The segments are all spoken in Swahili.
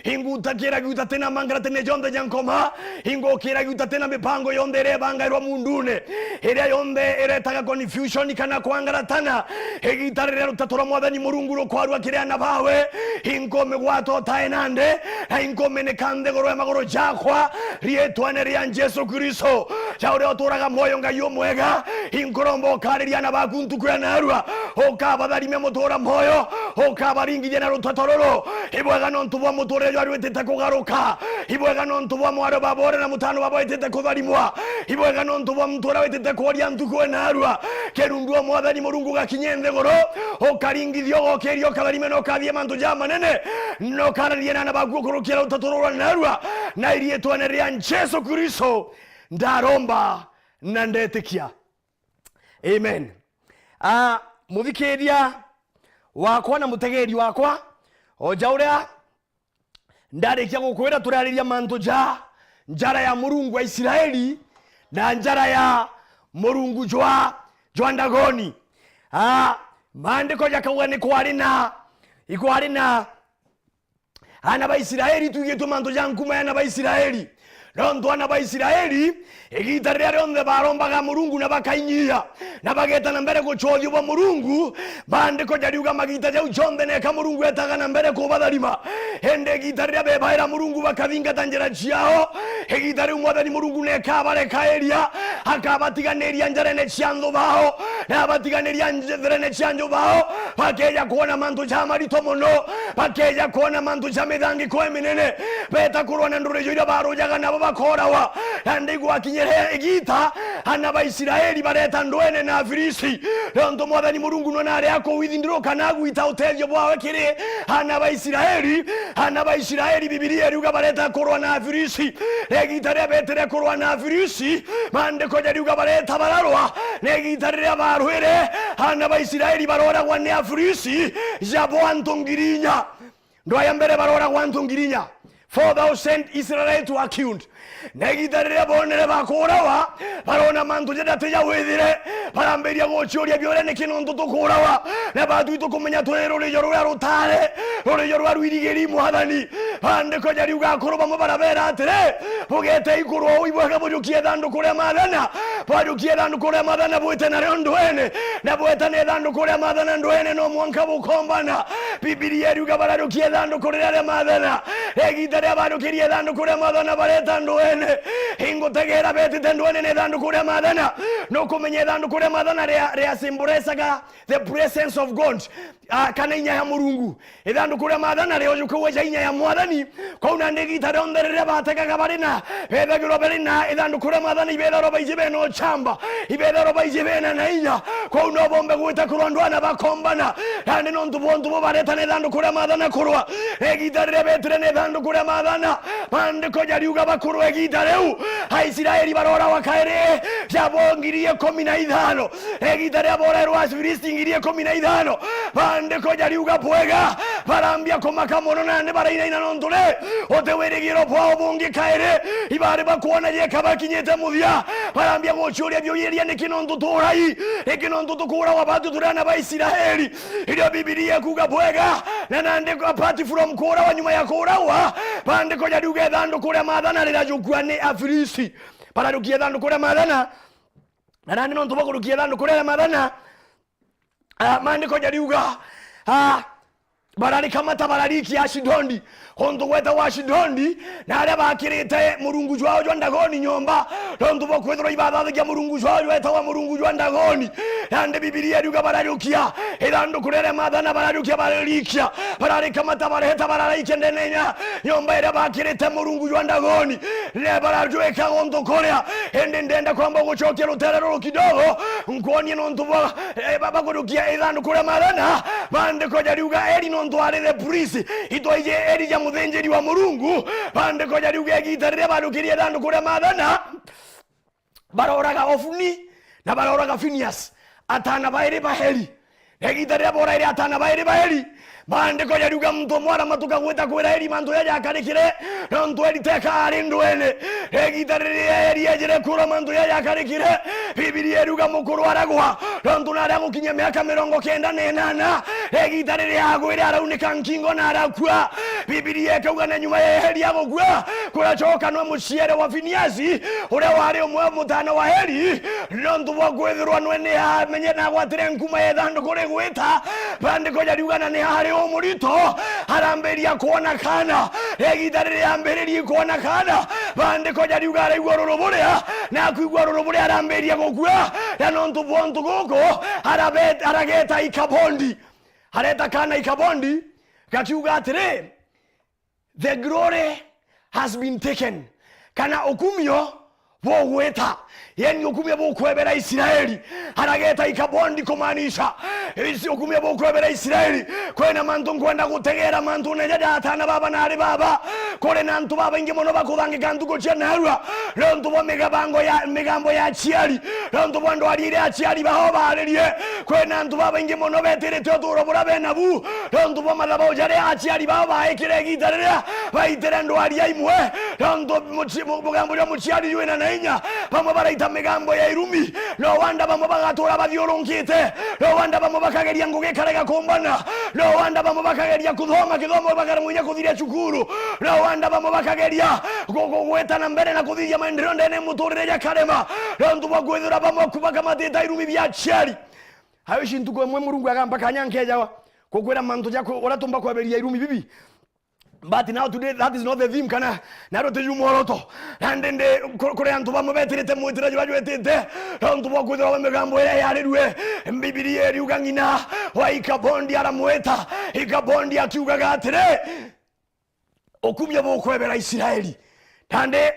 inguta kira guta tena mangara tene jonde jankoma ingo kira guta tena mipango yonde re banga ro mundune ere yonde ere taka confusion kana kwangara tana egitare rero tatora mwadani murunguro kwarwa kirana bawe ingome gwato taenande ingome ne kande goro magoro jakwa rietwane rian Yesu Kristo chaure otoraga moyo ngayo mwega inkorombo kaririana bakuntu kyanarwa okabadari memotora moyo okabaringi jena rotatororo ibwaga non tuwa motore yo arwetete kugaruka ibwaga non tuwa mwaro babore na mutano baboetete kubarimwa ibwaga non tuwa mtora wetete koria ntuko narwa kerundwa mwadani murungu gakinyende goro okaringi dio okerio kabarime no kadie mantu jamanene no karariana na bagukurukira rotatororo narwa na irietwane ria Yesu Kristo ndaromba na ndetekia amen. Muvikeria wakwa na mutegeri wakwa ojaurea ndarekia gukwira turariria mantu njara ya Murungu wa Israeli na njara ya Murungu jwa Ndagoni. Maandiko yakauga ni kwarina ana ba Israeli tugetu mantu jankuma ana ba Israeli rondo ana ba Israeli egitarere onde barombaga Murungu na bakainyiya na bageta na mbere gochoyo ba Murungu bande ko jariuga magita ja uchonde ne ka Murungu etaga na mbere ko badarima ende gitarere be baira Murungu bakavinga tanjera chiao egitare umwadani Murungu ne ka bare kaeria akabatiganeria njare ne chiando bao na batiganeria njare ne chianjo bao pakeja kuona mantu chama litomono pakeja kuona mantu chama dangi ko eminene beta kurona ndure joira baro jaga na bakora wa ande gwakinyere egita ana ba Israeli bareta ndwene na Afirisi rondo mwadani Murungu no nare yako withindiro kanagu itaotelyo bwawe kire ana ba Israeli Biblia ruga bareta korwa na Afirisi egita rebetere korwa na Afirisi mande ko jaruga bareta bararwa negita barwere ana ba Israeli barora kwa ne Afirisi jabo antongirinya ndo ayambere barora kwa antongirinya. For thou sent Israel to account. Negitare bonere bakorawa barona mantu jeda teja wedire baramberia gochoria biore ne kinondo tokorawa ne badu to kumenya toero le yoru arotare ore yoru arwirigeri muhadani ande ko jari uga koroba mo barabera atre bogete ikuru ibwaga bojo kiedando kore madana bojo kiedando kore madana boetana rondo ene na boetane dando kore madana ndoene no mwanka bukombana Biblia ruga barado kiedando kore madana egitare bado kiedando kore madana baretando ingo tegera beti tendwene ne dando kure madana no kumenye dando kure madana rea simboresaga the presence of God kana inya ya Murungu edando kure madana reo yukuweja inya ya mwadani kwa unandegita ronde reba teka kabarina eda giroberina edando kure madana ibeda roba ijibe no chamba ibeda roba ijibe na inya kwa unobombe guita kurondwana bakombana ande non tubontu bareta ne dando kure madana kurwa egita rebetre ne dando kure madana pande ko jariuga bakuru egitareu Israeli barora wakaere jabongirie 15 egitare abora rwas viristingirie 15 bande ko jariuga puega barambia komakamono nande baraina inanontole oteweregiro pwa bongi kaere ibare bakuona ye kabakinyete mudia barambia gochuria byoyeria nekinondo torai ekinondo tokura wabatu turana ba Israeli ile Biblia kuga puega nande ko apart from kora wa nyuma ya kora wa bande ko jariuga dando kura madana lera jukwane Afirisi para rukia dando kura madana nande non tobako rukia dando kura madana mande ko jariuga barari kamata barariki Ashidondi hondo weta wa Ashidondi na ale bakirite Murungu jwa Ndagoni nyomba hondo bokwedro ibada ya Murungu jwa weta wa Murungu jwa Ndagoni ande Biblia ruga bararukia edando kurere madana bararukia bararikia barari kamata baraheta barariki ndenenya nyomba era bakirite Murungu jwa Ndagoni le bararjwe ka hondo korea ende ndenda kwamba gochoke ruterero kidogo nkoni nonto baba gorukia edando kurere madana bande ko jaruga eri ntware the priest itoije eri ya muthenjeri wa Murungu bande ko jariuga egitarire barukirie dando kure madana baroraga Ofuni na baroraga Phineas atana bairi baheri egitarire bora iri atana bairi baheri bande ko jariuga mtu mwara matuka gweta kwera eri manto ya akarikire ronto eri teka arindwene egitarire eri ejere kura manto ya akarikire Bibilia eruga mukuru aragwa rondu narago kinya miaka 98 egita riri agwire araunika nkingo na arakua. Bibilia ekauga na nyuma ya Heli agogua kuracoka no muciere wa Finiasi uria wari umwe mutano wa Heli rondu bwagwithirwa nwene amenye na gwatire nkuma yethandu kuri gwita bandiko jariugana ni hari umurito aramberia kuona kana egita riri amberirie kuona kana bandiko jariuga araigwa ruruburia na kuigwa ruruburia aramberia gukua na nontu bontu goko arageta Ikabondi areta kana Ikabondi gakiuga atire the glory has been taken kana okumio bogweta yani okumio bokwebera Israeli arageta Ikabondi kumanisha isi okumio bokwebera Israeli kwena mantu kwenda gutegera mantu nejaja atana baba na ari baba kore nantu baba inge mono bakubange kantu gocha narwa rontu bo migambo ya chiali rontu bondo arire achiali baho barerie kwena nantu baba inge mono betere totoro burabe nabu rontu bo malabo jare achiali baho baekire gitarera baiterendo ari aimwe rontu mugambo ya muchiali yuena nainya bamo baraita migambo ya irumi no wanda bamo bagatora bavyoronkite no wanda bamo bakageria nguge karega kombana no wanda bamo bakageria kuthoma kithomo bakaramwinya kuthira cukuru no wanda bamo bakageria gweta na mbere na kuthia maendeleo ndene muturire ya karema rondu bagwethura bamo kubaka mateta irumi bya chiari hayo shintuko mwe murungu agamba kanyankeja kukwera mantu jako oratumba kwaberia irumi bibi. But now today that is not the theme kana naro te jumoroto andende kore antu bamo betirete muitira jwa jwetete antu bakwithira migambo ya yarirwe Bibilia eriuga ngina wa Ikabondi aramweta Ikabondi akiuga gatire okumya bokwebera Israeli tande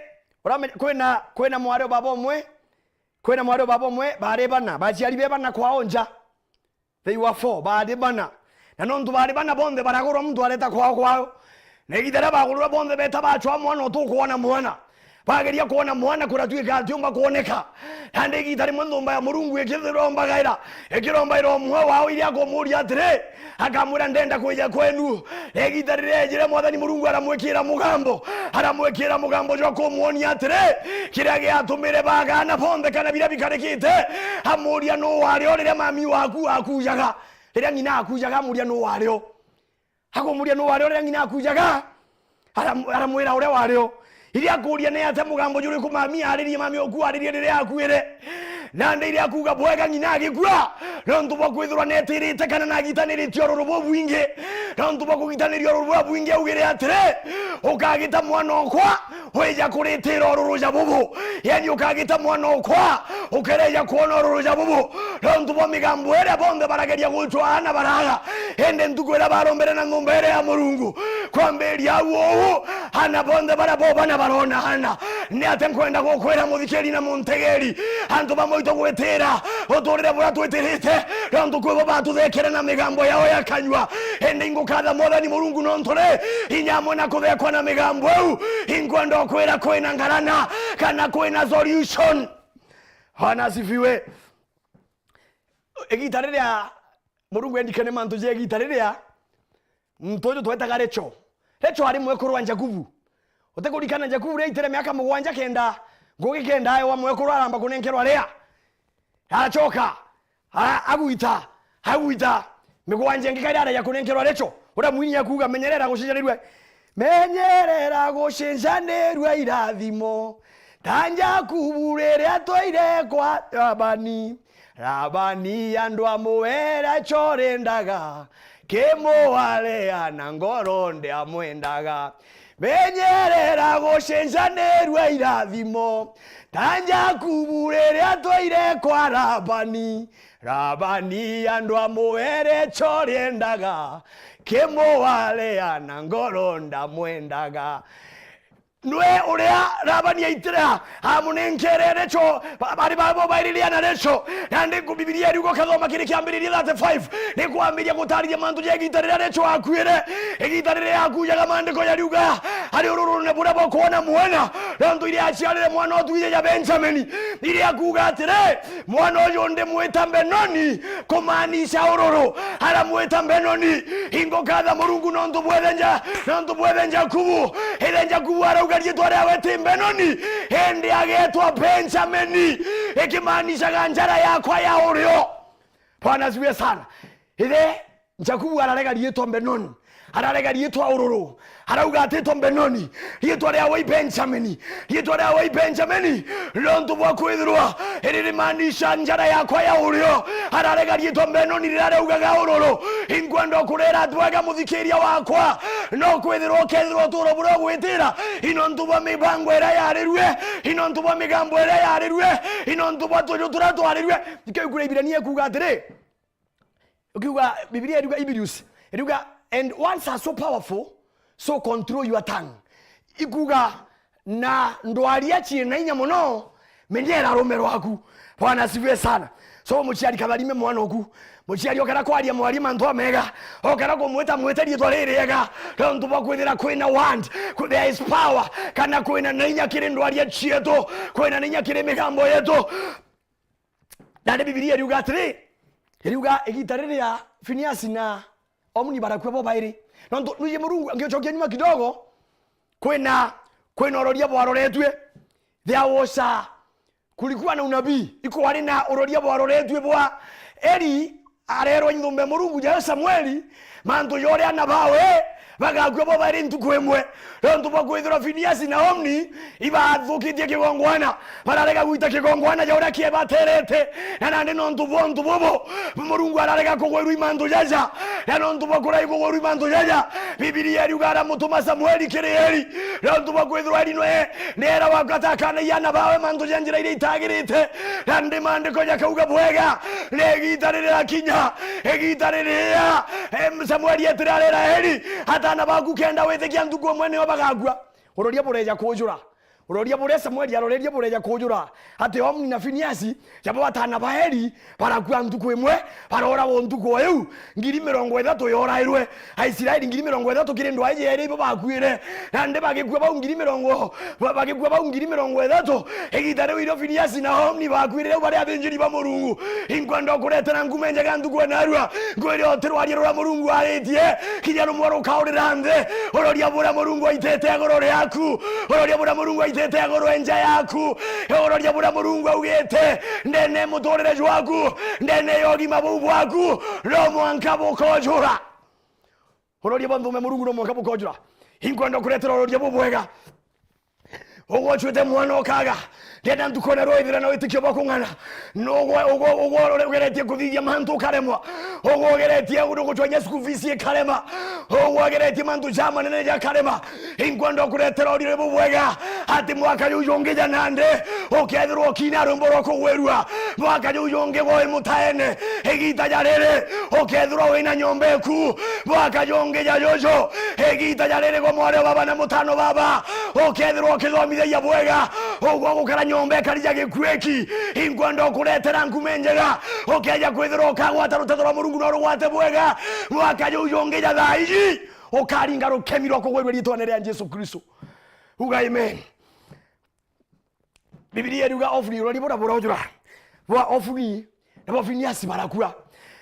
kwena mware babo mwe bare bana bachiali bebana kwaonja they were 4 bare bana na nontu bare bana bonde baragora mtu aleta kwao negidera bagurura bonde beta bachwa mwana otukuona mwana bageria kuona mwana kuratwika atyumba kuoneka ande gitari mwendumba ya murungu ekithiromba gaira ekiromba iro mwe wao iria komuria atire akamura ndenda kuja kwenu egitari rejire mwathani murungu aramwekira mugambo jo kumuonia atire kiria giatumire bagana bonde kana bira bikarekite amuria no wario rire mami waku akujaga rire ngina akujaga amuria no wario hakomuria no wario rire ngina akujaga aramwira ure wario iria kuria ne ate mugambo juri ku mami aririe mami oku aririe rire akwire nande iria kuga bwega ngina agikura rontu bakwithura netirite kana nagitanire tiororo bwinge rontu bakugitanire ororo bwinge ugire atire ukagita mwana okwa weja kuritira ororo jabubu yani ukagita mwana okwa ukereja kuona ororo jabubu rontu bomigambo ere bonde barageria gutwana baraga ende ntukwera barombere na ngombere ya murungu kwamberi awo hana bonde baraboba na barona hana ne atenkwenda gokwera muthikeri na muntegeri antu bamoito gwetera otorere bora tweterete rontu kwebo batuthekere na migambo yao yakanywa ende ingukatha mwathani murungu nontore inyamo na kuthekwa na migambo au ingwenda kwera kwena ngarana kana kwena solution hana sifiwe egitarerea murungu endikane mantu je egitarerea mtojo twetaga Recho ari mwekuru wa Jakubu utekurikana Jakubu reitere miaka 7 kenda ngogi kenda ayo wa mwekuru aramba kunenkerwa rea arachoka aguita migwanje ngikaira ya kunenkerwa Recho ura mwini yakuga menyerera gushinjanirwe irathimo tanja kuburere atwaire kwa Labani andu amuwera chorendaga kemoalea na ngoronde amwendaga menyerera gushinjanirwe irathimo tanja kuburere atwaire kwa Labani andu amuwere chorendaga kemoalea na ngoronde amwendaga nwe urea Labani aitira amunenkere Recho bari babo bairilia na Recho nande ku Bibilia riko kathoma kiri kiambiriria 35 ni kuambiria gutariria mantu je gitarira Recho akwire egitarire akuja gamande ko yariuga hari ururu ne bura bakona muona rondu iri aciarire mwana otuire ya Benjamin iri akuga atire mwana oyo nde mweta Benoni kumaanisha ururu ara mweta Benoni ingo kadha Murungu nondu bwedenja kubu edenja kubu arauga ryitwa ryawe Benoni endi agetwa Benjamin ikimaanisha ganjara yakwa ya urio. Bwana asifiwe sana. Ile Jakubu ararega ryitwa Benoni, ararega ryitwa ururu, arauga atitwa Benoni ryitwa ryawe Benjamin, ryitwa ryawe Benjamin rondu bwa kwithirwa iri maanisha njara yakwa ya urio. Ararega ryitwa Benoni rirarauga ga ururu ingwendo kurera twega muthikiria wakwa no kwithirwa kethirwa turo buro gwitira ino ntuba mibango era yarirwe ino ntuba migambo era yarirwe ino ntuba tujutura twarirwe ikegura ibiranie kuga atire ukiuga Biblia iruga Ibirius iruga and words are so powerful so control your tongue ikuga na ndwaria china inya muno menyera romero aku. Bwana asifiwe sana. So muchiari kabarime mwana oku muchiari okara kwaria mwari mantu amega okara kumweta ryitwa rirega rondu bakwithira kwina want there is power kana kwina nainya kiri ndwaria chieto kwina nainya kiri migambo yetu. Ndade Biblia iruga atiri iruga igitarire ya Phineas na Omni barakwe bo bairi rondu nuje Murungu angiochokia nyuma kidogo kwina uroria bwaroretwe there was kulikuwa na unabii iko wali na uroria bwaroretwe bwa Eli arero nyumbe Murungu ja Samueli mantu yore anabawe bagagwe bo bari ntukwemwe rondu bakwithira Phineas na Omni ibathukitie kigongwana bararega gwita kigongwana ja urakie baterete na nande nontu bontu bobo Murungu ararega kugweru imantu jaja na nontu bakura igweru imantu jaja. Biblia yugara mutuma Samueli kireri rondu bakwithira Eli noe nera wakata kana yana bawe mantu janjira ile itagirite nande mande koja kauga bwega negitarira kinya egitarira Samueli etirarera Eli atana baku kenda wethekia ndugu mwene wabagagwa uroria bureja kujura uroria bure Samueli aroreria bureja kujura ati Omni na Phineas jabo atana baheri baragwa ndugu emwe barora wo ndugu oyu 30 yorairwe Aisiraeli 30 kirendo aje eri bakwire nande bagikwa ba 30 bagikwa ba 30 egitare wiro Phineas na Omni bakwire bari abenjiri ba Murungu ingwando kuretera ngumenje gandugu narwa ngwere oterwari ro Murungu aretie kijano mwaro kaurande uroria bura Murungu aitete agorore yaku uroria bura Murungu aitete agoro enja yaku uroria bura Murungu ugete ndene mutorere jwaku ndene yogi mabubu waku romo ankabo kojura uroria bandume Murungu romo ankabo kojura ingwando kuretera uroria bubwega ogwachwete mwana okaga ndenda ndukona roithira na witikio bakungana nogo ogeretie kuthithia mantu karemwa ogeretie guchwanya sukuvisi karema ogeretie mantu jama nene ja karema ingwando kuretera orire bubwega ati mwaka yuyongeja nande okethirwo kina romboro kugwerua mwaka yuyonge goe mutaene egita jarere okethirwo wina nyombeku mwaka yongeja yojo egita jarere go mware baba na mutano baba okethirwo kithomithia ya bwega ogwa gukara nyombe karija gikweki ingwando kuretera ngumenjega okeja kwithiro kagwata rutero Murungu no rwate bwega mwaka yuyongeja thaiji okaringa rukemirwa kugwerwa ritone rya Yesu Kristo uga amen. Biblia iruga Ofni rori bora burojura bwa Ofni na Phineas barakua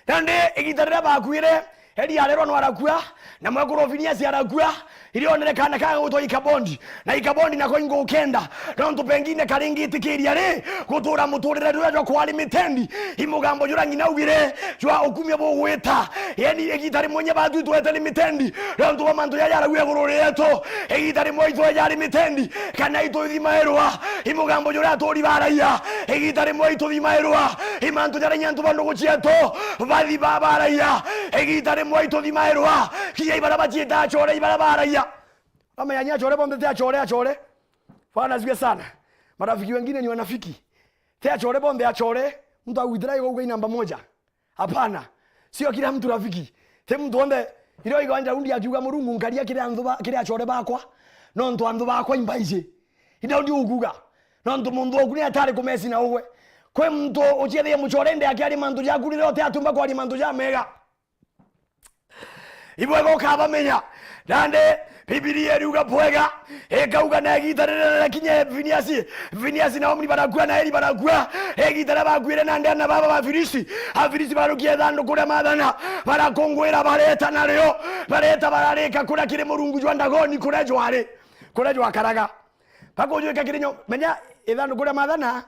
nande igitarira bakwire Eli arero no arakua na mwakuro Phineas arakua ilionekana kanga uto ikabondi na ikabondi nako ingo ukenda rondu pengine karingi itikiria ri gutura muturire rwejo kwa limitendi imugambo jura ngina ugire jwa ukumye bo gweta yani egitari monye badu twete limitendi rondu bamandu yara gwegurure yeto egitari moito ya limitendi kana ito thimaerwa imugambo jura tori baraya egitari moito thimaerwa imantu jara nyantu bandu guchieto bathi babaraya egitari moito thimaerwa kiya ibara bachita chore ibara baraya ama yanya chore bombe tia chore fana ziwe sana. Marafiki wengine ni wanafiki tia chore bombe achore mtu awidrai kwa namba 1 hapana sio kila mtu rafiki te mtu ombe ilo iganja undi ajuga Murungu nkaria kile anduba kile achore bakwa no ntu anduba bakwa imbaije ida ndi uguga no ntu mundu okuni atari kumesi na uwe kwe mtu ochede muchorende akiali mantu ya kulile ote atumba kwa mantu ya mega ibwego kaba menya nande Bibilia riuga bwega ekauga na gitarira kinye Viniasi na Omni baragua na Eli baragua gitara bagwire na ndana baba ba Afirisi barukie thando kuria mathana barakongwira bareta naryo bareta bararika kuria kiri Murungu jwa Ndagoni kuria jwa karaga pakojweka kirinyo menya ithando kuria mathana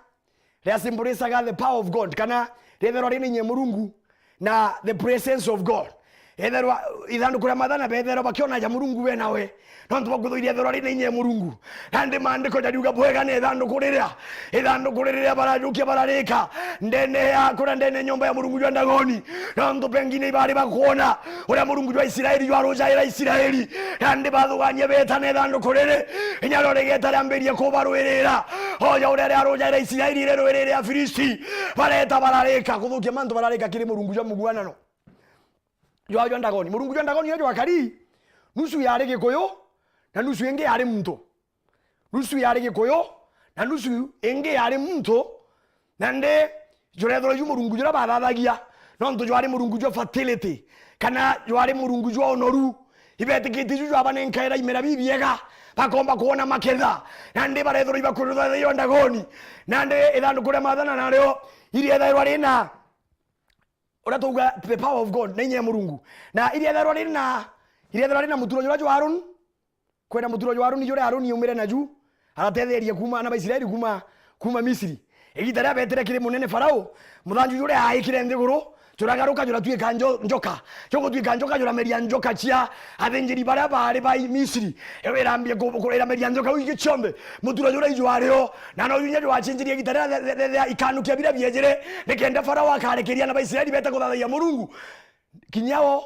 ria symbolizaga the power of God kana retherwa rinye Murungu na the presence of God. Ithando kuria mathana betherwa bakiona ja Murungu we nawe nontu bakuthuiria etherwa rinye Murungu nandi mandiko jariuga bwega ne ithando kuriria barajukia bararika ndene ya kuria ndene nyumba ya Murungu jwa Ndagoni nontu pengine bari bakuona uria Murungu jwa Israeli jwa rojaira Israeli nandi bathuganye betane ithando kurire inyaro regeta amberia kubarwirira oya uria rojaira Israeli rerwirira Afilisti bareta bararika kuthukia mantu bararika kiri Murungu jwa mugwanano jwa Ndagoni. Murungu jwa Ndagoni jwa kari nusu yari Gikuyu na nusu enge yari muntu. Nusu yari Gikuyu na nusu enge yari muntu. Nande jurethoro ju Murungu jwa bathathagia nontu jwari Murungu jwa fertility kana jwari Murungu jwa onoru ibetikiti ju jwa banenkaira imera bibiega bakomba kuona maketha nande barethoro ibakurutha jwa Ndagoni nande ithando kuria mathana naryo iria thairwa rina uratuga the power of God na inye Murungu na iria therwa rina muturo jwa Harun kwenda muturo jwa Harun jure Harun yumire na ju aratetheria kuma na Israeli kuma Misiri egitara betere kire munene Farao muthanju jure aikire nthiguru turagaruka jura tuika njoka chogo tuika njoka jura meria njoka chia athenjiri bara bari ba Misiri ewerambie kukurira meria njoka wiki chombe muturo jura ijwario na no yunya jwa chinjiri gitara ikanukia bira biejere nekenda Farao akarekeria na Israeli beta kuthathia Murungu kinyao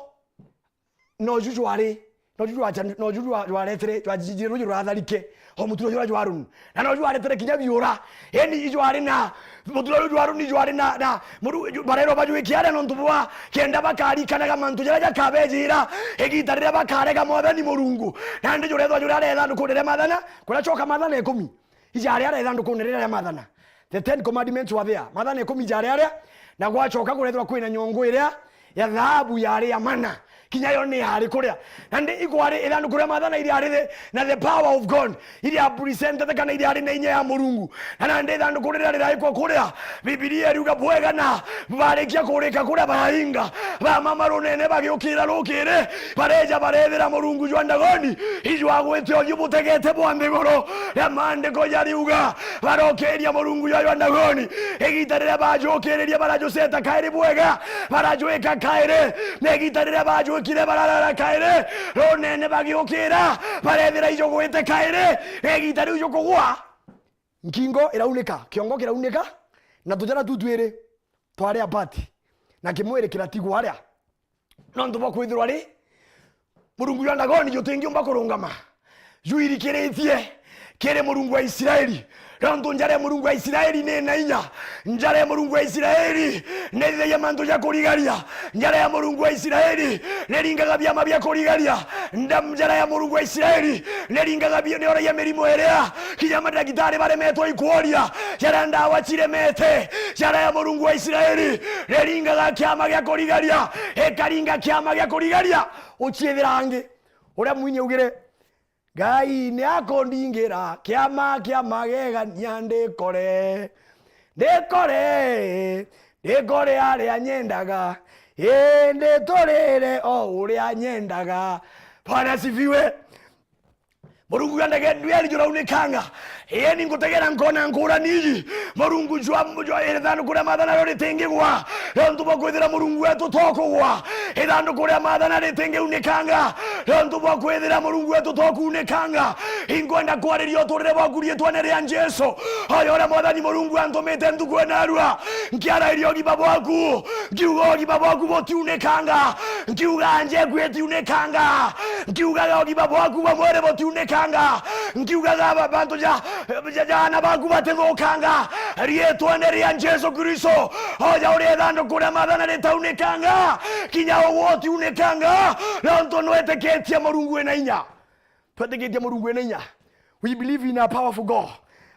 no jujwari no jujwa letere jwa jijiru jura tharike ho muturo jwa Harun na no jwa letere kinya biura eni ijwari na muturo jwa Harun ijwari na muru barero baju ikiare no ntubwa kenda bakari kanaga mantu jara kabejira egitarira bakarega mwathani Murungu na ndi jure jura retha ndukunire mathana kura choka mathana 10 ijari ara retha ndukunire mathana the 10 commandments were there mathana 10 ijari ara na gwachoka kurethwa kwina nyongo iria ya dhahabu yari ya mana kinyayo ni hari kuria nandi igwari ithando kuria mathana iri hari na the power of God iri represented kana iri hari na inye ya Murungu nandi ithando kuria iri hari kuria Biblia riuga bwega na barikia kurika kuria bahinga ba mama runene bagiukira rukire bareja barethera Murungu jwa Ndagoni ijwa gwete ojubutegete bwandegoro ya mande ko yariuga barokeria Murungu jwa Ndagoni egitarira bajokereria barajoseta kairi bwega barajoeka kaire negitarira bajo kire barara kaire ronene bagiukira barethera ijo gwete kaire egitari ijo kugwa nkingo iraunika kiongo kiraunika na tujara tutwire tware apati na kimwere kiratigwa aria no ndubo kwithirwa ri Murungu jwa Ndagoni jotengi umba kurungama juiri kiretie kire Murungu wa Israeli Ranto njare Murungu wa Israeli ne nainya njare Murungu wa Israeli ne ya manto ya kurigaria njare ya Murungu wa Israeli ne ringaga bya mabya kurigaria ndam njare ya Murungu wa Israeli ne ringaga bya ne ora ya merimo erea kiyama dagitari bare meto ikuoria jaranda wachire mete njare ya Murungu wa Israeli ne ringaga kyama ya kurigaria ekaringa kyama ya kurigaria uchiethira hange ora mwinye ugire Gai ne akondingira kiama gega nyande kore are anyendaga ende torere o ure anyendaga Bwana sifiwe Murungu yandage ndweli jura unikanga yeni ngutegera nkona nkura niji Murungu jwa ethano kura madana yori tengegwa ntubo kwethira Murungu wetu tokogwa ethano kura madana retenge unikanga ntubo kwethira Murungu wetu toku unikanga ingonda kwaririo torere bakurie twanere ya Jesu ayora mwathani Murungu antomete nduko narua nkiara irio gibaboku ngiugo gibaboku boti unikanga ngiuga anje kweti unikanga ngiuga gibaboku bamwere boti unikanga ngiuga babantu jana baku batethokanga rietwa ria Jesu Kristo oja uri ethando kuria mathana ritaunekanga kinya woti unekanga ronto nweteketia Murungu ena inya tweteketia Murungu ena inya we believe in a powerful God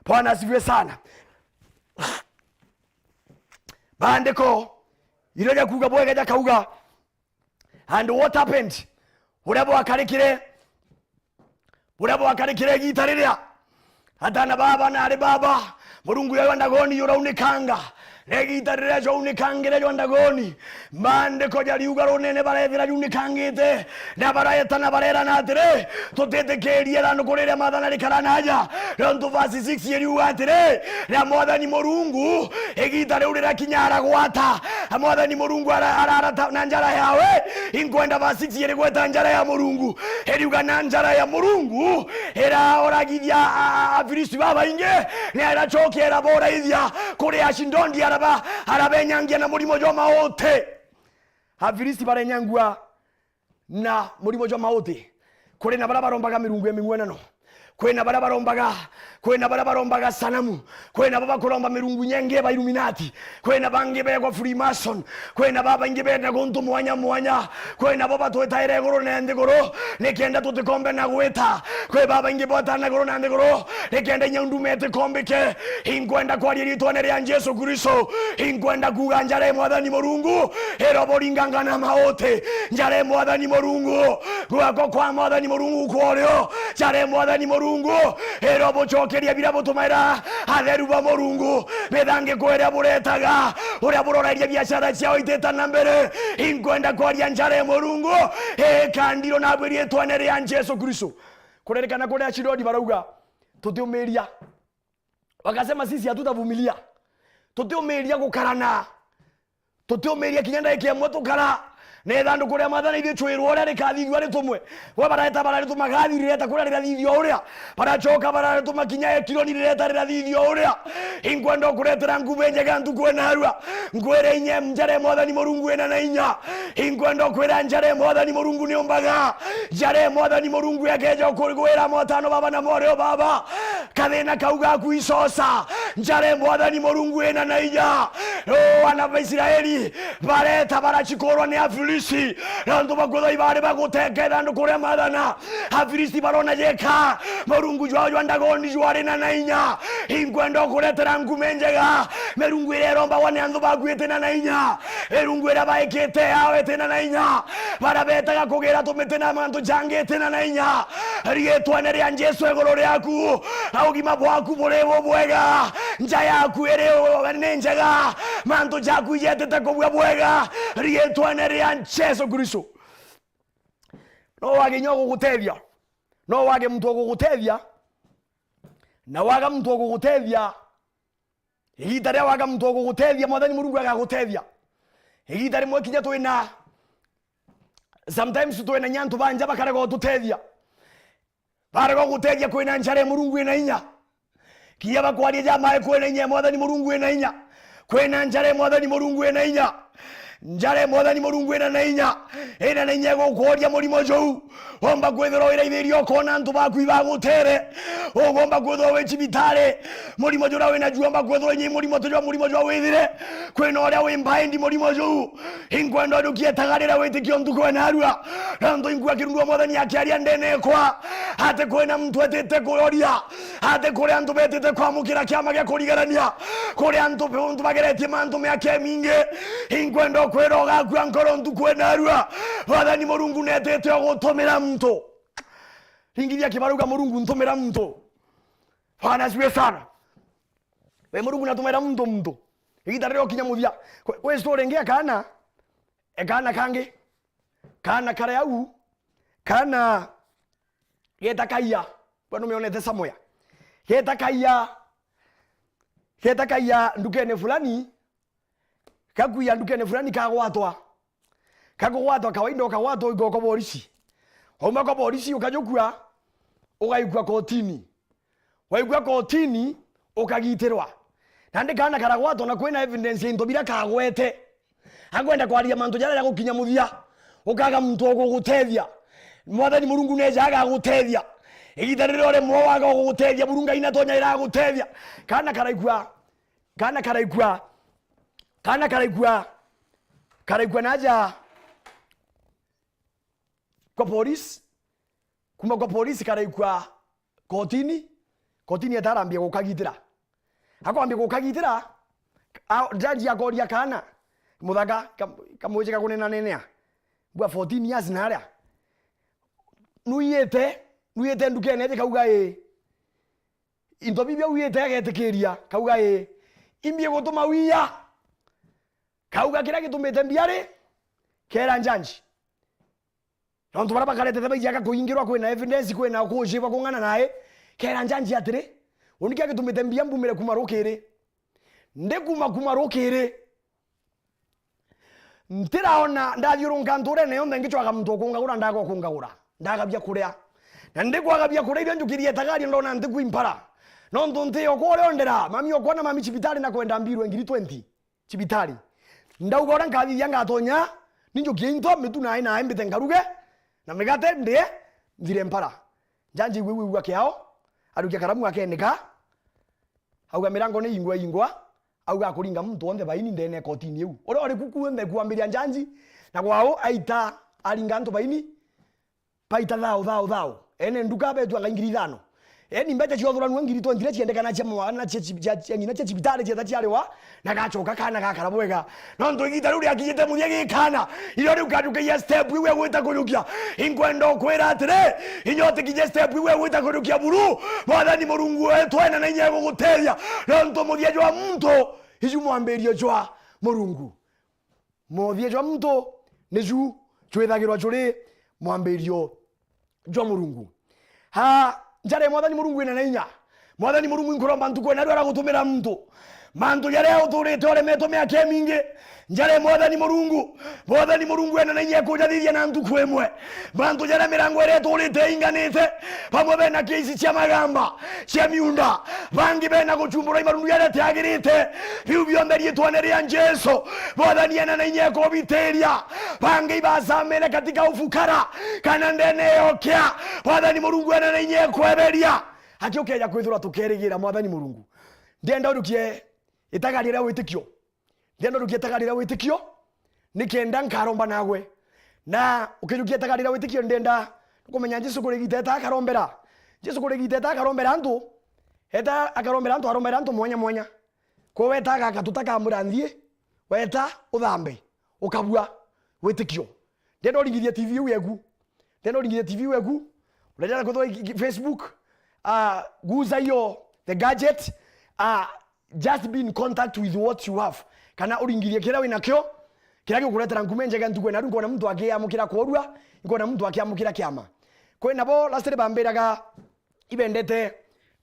Bwana asifiwe sana bandeko iroja kuga bwega jakauga and what happened urabo akarekire urabo akarekere gita riria atana baba na ari baba Murungu ya ndagoni yura unikanga negita riria jo unikangire jo ndagoni mande ko jari ugaro nene barethira unikangite na barayeta na barera na atire tutete keriera no kurere mathana rikaranaja ronto vasi 6 yeri uatire na mwathani Murungu egita riurira kinyara gwata mwathani Murungu ara na njara yawe inkwenda vasi 6 yeri gweta njara ya Murungu eriuga na njara ya Murungu era oragithia Afilisti baba inge ne ara chokera bora ithia kuri ashindondi arabenyangia na murimo jo maote Afilisti barenyangua na murimo jo maote kuri na barombaga mirungu emingwenano kwena barombaga sanamu kwena baba kuromba mirungu nyenge ba Illuminati kwena bange bego Freemason kwena baba inge benda gonto mwanya kwena baba twetaire goro nende goro nekenda tutikombe na gweta kwe baba inge bota na goro nende goro nekenda nyandumete kombeke ingwenda kwa lito ya Yesu Kristo ingwenda kuganjare mwathani Murungu ero boringanga na maote njare mwathani Murungu kwa mwathani Murungu kwoleo njare mwathani Murungu ero bochokeria birabo tumaira atheru ba Murungu bethange kwera buretaga uria buroreria biashara ciao iteta na mbere ingwenda kwaria njare Murungu kandiro na bwirie twanere ya Yesu Kristo kurerekana kule achirodi barauga tutiumiria wakasema sisi hatutavumilia tutiumiria gukarana tutiumiria kinyanda ikiamwe tukara nethandu kuria mathana ithe twirwo uria rikathithwa ritumwe we bareta bararituma gathireta kuria rirathithio uria barachoka bararituma kinya ekironi rireta rirathithio uria ingwenda kuretera nguve njega ntukwena arua ngwere inye njare mwathani Murungu ena na inya ingwenda kwira njare mwathani Murungu ni umbaga njare mwathani Murungu yakeja kwira motano baba na moreo baba kathina kauga kuisosa njare mwathani Murungu ena na inya wana Israeli bareta barachikorwa ni Afilisti randu bagothai bare bagutekera ndu kuria mathana Afilisti barona yeka Murungu jwa ndagoni jwari na nainya ingwenda kuretera ngume njega Murungu ireromba wane andu bagwite na nainya erungu ira baikite yawe tena nainya barabetaga kugira tumite na mantu jangite na nainya rietwa ne ria Yesu egoro riaku augima bwaku burewo bwega nja yaku ere ne njega mantu jaku yetete kubwa bwega rietwa ne ria Yesu Kristo no wage nyogo gutethia no wage mtu gugutethia na waga mtu gugutethia igitare waga mtu gugutethia mwathani Murungu agagutethia igitare mwekinya twina sometimes twina nyantu banja bakarego tutethia barego gutethia kwina njare Murungu ina inya kiya bakwaria jamae kwina inya mwathani Murungu ina inya kwina njare mwathani Murungu ina inya njare mwathani Murungu ena na inya gukoria murimo jou omba kwithiro ira ithirio kona ntu baku ibagutere ogomba kwithiro we cibitare murimo jura we na juomba kwithiro nyi murimo tujwa murimo jwa withire kwina oria we mbaindi murimo jou ingwendo ndukie tagarira witikio ntu kwena arua ntu ingwa kirundu mwathani akiaria ndene kwa ate kwina mtu etete kuoria ate kuria ntu betete kwa mukira kiama gya kurigarania kuria ntu bageretie mantu meake minge ingwendo kweroga kwa nkoro ntu kwena arua mwathani Murungu netete gutumira mtu ingithia kibaruga Murungu ntumira mtu Bwana siwe sana we Murungu natumira mtu igitariro kinya muthia we story ngia kana kangi kana kare au kana getakaya bwana umeonete samoya getakaya ndukene fulani kakuya ndukene fulani kagwatwa kawaida ukawatwa igoko polisi homa kwa polisi ukajokua ugaikwa kotini waigwa kotini ukagitirwa nande kana karagwatwa na kwena evidence into bila kagwete agwenda kwaria mantu jara ya gukinya muthia ukaga muntu ogugutethia mwathani Murungu neja agagutethia igitharire ore mwo waga ogugutethia Murungu ina tonya ira agutethia kana karaigwa naja kwa polisi kuma kwa polisi karaigwa kotini atarambia gukagitira akwambia gukagitira jaji akoria kana muthaka kamwejeka kunena nenea bwa 14 years na aria ruyete ndukene je kauga into bibia uyete agetekeria kauga imbie gutuma wiya kauga kira gitumite mbiari kera njanji nontu bara bakarete tebe yaka kuingirwa kwina evidence kwina kujiba kungana naye kera njanji atire unikia gitumite mbia mbumire kumarokere ndekuma kumarokere ntiraona ndathirunga nture ne yonde ngichwaga muntu kungagura ndago kungagura ndagabya kuria na ndikwagabya kuria ibyo njukirie tagari ndona ndikuimpara nontu ntio kureondera mami okwana mami chibitali na kwenda mbirwe ngiri 20 chibitali ndaugora nkabi yanga atonya ninjukie into mitu na ina embite ngaruge na megate ndie ndire mpara njanji wiwi wake yao arukia karamu akenika auga mirango ni ingwa auga kuringa muntu onde baini ndene kotini eu ore kukuende kuambiria njanji na kwao aita aringa nto baini paita thao ene nduka betu akaingirithano eni mbeje chiothura nwa ngiri 20 chiendekana cha mwana cha nyina cha chibitale cha tatiarewa na gachoka kana gakara bwega no ndo igita ruri akiyete muthie gikana iro ri ukaduke ya step iwe gwita kurukia ingwendo kwera atire inyote kije step iwe gwita kurukia buru mwathani Murungu wetu ena na nyego guteria no ndo muthie jwa muntu iju mwamberio jwa Murungu muthie jwa muntu neju chwethagirwa juri mwamberio jwa Murungu ha njare mwathani Murungu ina nainya mwathani Murungu inkuromba ntuko na ndwara gutumira muntu mantu yare uturite ore metome ake mingi njare mwathani Murungu ina nainya kujathithia na ntuko emwe mantu yare mirango ere turite inganite pamwe bena keisi cia magamba cia miunda bangi bena guchumbura imarundu yare tiagirite biu bionderie twaneria Jesu mwathani ina nainya kubiteria bangi ibasamele katika ufukara kana ndene yokea mwathani Murungu ina nainya kweberia akiokeja kwithura tukerigira mwathani Murungu ndenda urukie itagarira witikio ndenda urukie itagarira witikio nikenda nkaromba nawe na ukirukie itagarira witikio ndenda kumenya Jesu kurigita takarombera Jesu kurigita takarombera antu eta akarombera antu arombera antu mwanya ko weta akatutaka muranthie weta uthambe ukabua witikio ndenda uringirie TV wegu urejea kwa Facebook guza hiyo the gadget just be in contact with what you have kana uringirie kira wina kyo kira gikuretera ngumenjega ntukwe na ruko na mtu akiyamukira korua iko na mtu akiyamukira kiama kwe nabo lastere bamberaga ibendete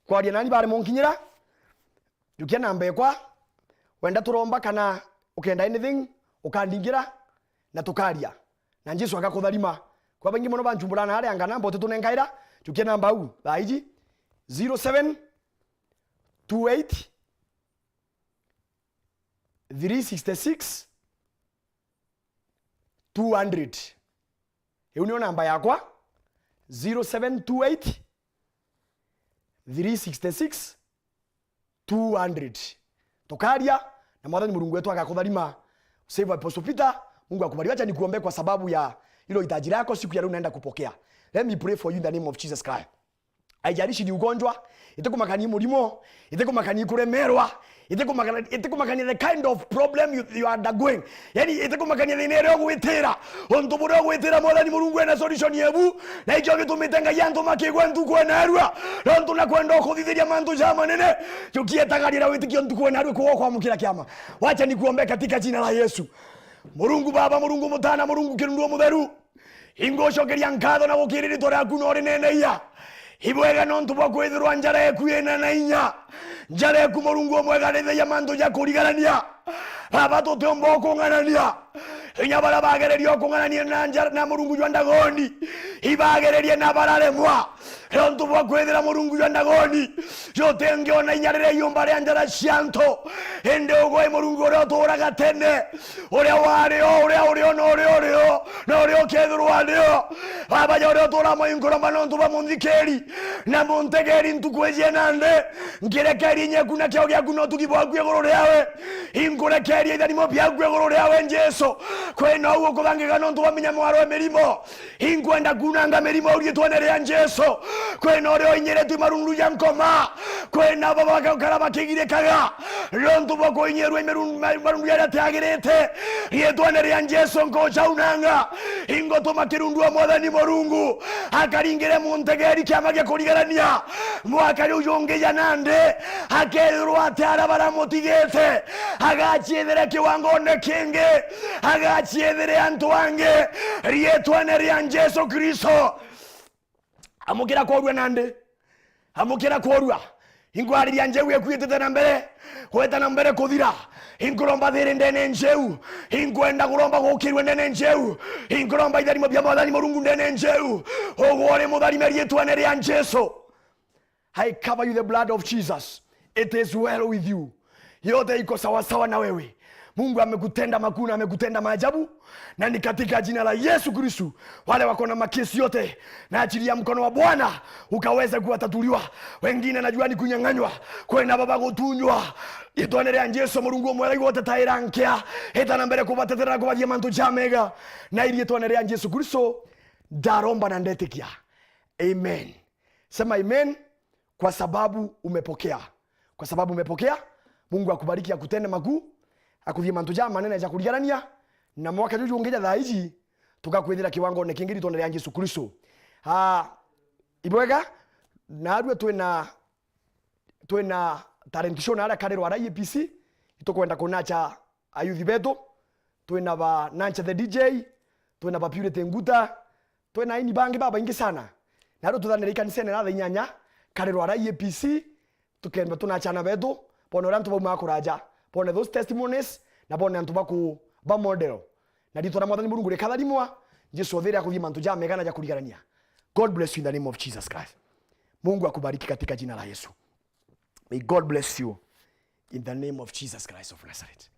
kwa dia nani bare monkinyira dukia nambe kwa wenda turomba kana ukenda anything ukandingira na tukaria na Jesu akakutharima kwa bangi mono banchumbulana hali angana mbote tunengaira dukia namba u baiji 0728 366 200 hiyo namba yakwa 0728 366 200 tokaria na mwathani Murungu wetu akakutharima save Apostle Peter. Mungu akubariki. Acha nikuombe kwa sababu ya hilo hitaji lako siku ya leo unaenda kupokea. Let me pray for you in the name of Jesus Christ. Haijalishi ni ugonjwa, itakumakani mulimo, itakumakani kuremerwa, itakumakani the kind of problem you are undergoing. Yani itakumakani the gwitira. Onto buro gwitira mwathani Murungu ena solution yebu. Na ikyo gitumitenga yantu makigwa ntuko narua. Onto nakwenda kuthithiria mantu jama nene. Tukietagarira witikio ntuko narua kwa mukira kiama. Wacha nikuombe katika jina la Yesu. Murungu Baba, Murungu Mutana, Murungu Kirundu Mutheru. Ingoshokeria nkatho na gukiriri tora kunore nene ya. Ibwega nontu bwakwithirwa njara yaku ina na inya njara yaku Murungu mwega rithe ya mantu ya kurigarania baba tutombo kunganania inya bara bagererio kunganania na njara na Murungu jwa ndagoni ibagererie na bararemwa nontu bwakwithira Murungu jwa ndagoni yote ngiona inyarire yumba ria njara cianto ende ugo Murungu uri uturaga tene uri wario no uri ukethirwa ndio baba yori utura moingoroma nontu bamunthikeri na montegeri ntukweje nande ngirekeri nyeku na kyo gyaku no tukibwagwe gorore yawe ingurekeri ithani mo byagwe gorore yawe Jesu kwena ugo kubangiga nontu bamenya mwaro emirimo ingwenda kunanga mirimo uri twanere ya Jesu kwena ori onyere tu marundu ya nkoma kwena baba bakara bakigire kaga lontu bako inyeru marundu ya tagirete rietwane ria Jesu ngoja unanga ingoto makirundua mwathani Murungu akaringire muntegeri kiama gya kurigarania mwaka riu yongeja nande akerwa atara baramutigete agachiethera kiwangone kingi agachiethera antu ange rietwane ria Jesu Kristo amukira korwa nande amukira korwa ingwariria njeu ekwitete na mbere kweta na mbere kuthira inguromba thiri ndene njeu ingwenda kuromba gukirwe ndene njeu inguromba itharimo bya mwathani Murungu ndene njeu ogwore muthari merietwane ria Jesu. I cover you the blood of Jesus. It is well with you. Yote iko sawa sawa na wewe. Mungu amekutenda makuu na amekutenda maajabu, na ni katika jina la Yesu Kristo wale wako na makesi yote na achilia mkono wa Bwana ukaweza kuwatatuliwa. Wengine najua ni kunyang'anywa kwenda baba gutunywa itwanere Yesu Murungu mwera wote tairankia eta nambere kubatetera kwa mantu jamega na ili itwanere Yesu Kristo daromba na ndetekia. Amen. Sema amen kwa sababu umepokea. Kwa sababu umepokea, Mungu akubariki akutende makuu. Akuthie mantu ja manene ya kurigarania na mwaka juju ungeja thaiji tukakwethira kiwango ne kingiri tonere ya Yesu Kristo. Ibwega na adwe twena talent show na ara karero ara EPC itokwenda kunacha ayuthi beto twena ba Nancha the DJ twena ba Purity Nguta twena ini bangi baba ingi sana na ro tuthanire kanisa na tha inyanya karero ara EPC tukemba tunachana beto pono rantu ba makuraja pone those testimonies na pone antu baku ba model na ditona mwathani Murungu rekatharimwa Jesu thira kuthia mantu ja megana ja kurigarania. God bless you in the name of Jesus Christ. Mungu akubariki katika jina la Yesu. May God bless you in the name of Jesus Christ of Nazareth.